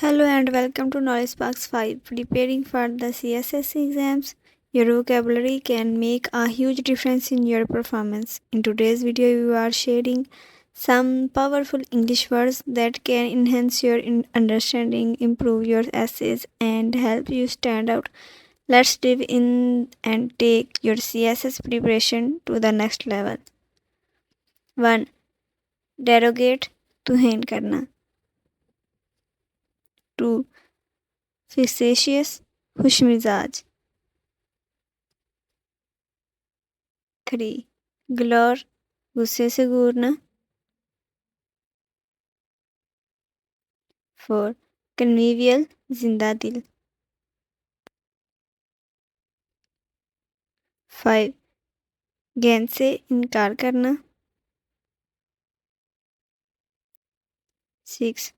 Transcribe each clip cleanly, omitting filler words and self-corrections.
Hello and welcome to Knowledge Sparks 5. Preparing for the CSS exams, your vocabulary can make a huge difference in your performance. In today's video, we are sharing some powerful English words that can enhance your understanding, improve your essays, and help you stand out. Let's dive in and take your CSS preparation to the next level. 1. Derogate, तुहीन करना. 2. Facetious, खुशमिजाज. 3. ग्लोर, गुस्से से घूरना. 4. Convivial, जिंदा दिल. 5. गेंद से इनकार करना. 6.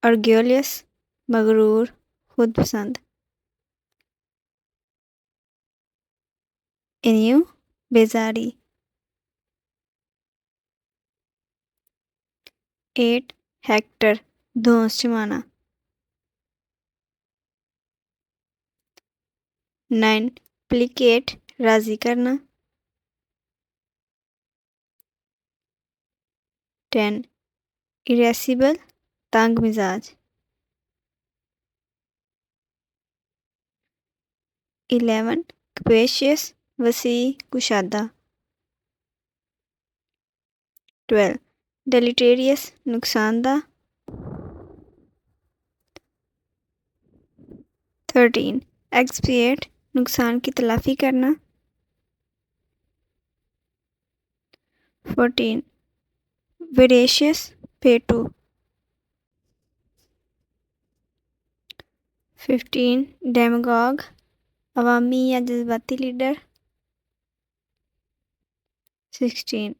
ऑर्गुलियस, मगरूर, खुद पसंद. इन्यू, बेजारी. 8. हेक्टर, धौंस जमाना. 9. प्लिकेट, राजी करना. 10. इरेसिबल, तंग मिजाज. 11. कैपेशियस, वसी, कुशादा. 12. डेलिटेरियस, नुकसानदा. 13. एक्सपिएट, नुकसान की तलाफी करना. 14. वेरेशियस, पेटू. 15. डेमागॉग, अवामी या जज्बाती लीडर. 16.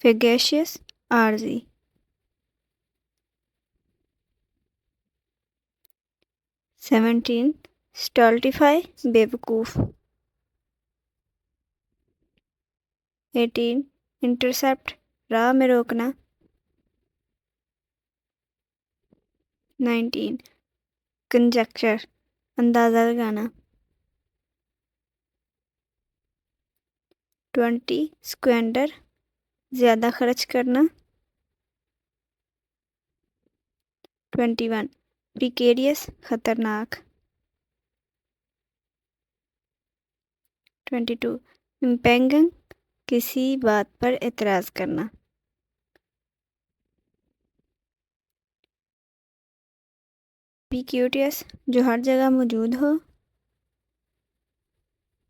फेगेशियस, आर्जी. 17. स्टॉल्टिफाई, बेवकूफ़. 18. इंटरसेप्ट, राह में रोकना. 19. कंजक्चर, अंदाज़ा लगाना. 20. स्क्वेंडर, ज़्यादा खर्च करना. 21. प्रिकेरियस, खतरनाक. 22. इम्पेंगंग, किसी बात पर एतराज़ करना. 23. जो हर जगह मौजूद हो.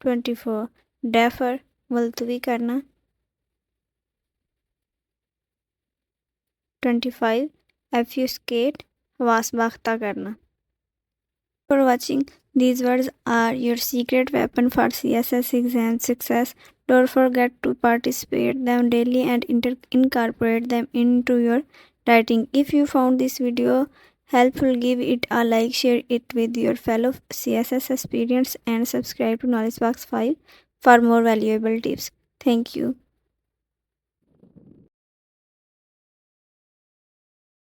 24. डेफर, मुलतवी करना. 25. एफ्यूस्केट, हवास बाख्ता करना. For watching, these words are your secret weapon for CSS exam success. Don't forget to participate them daily and incorporate them into your writing. If you found this video helpful, give it a like, share it with your fellow CSS aspirants, and subscribe to Knowledge Box 5 for more valuable tips. Thank you.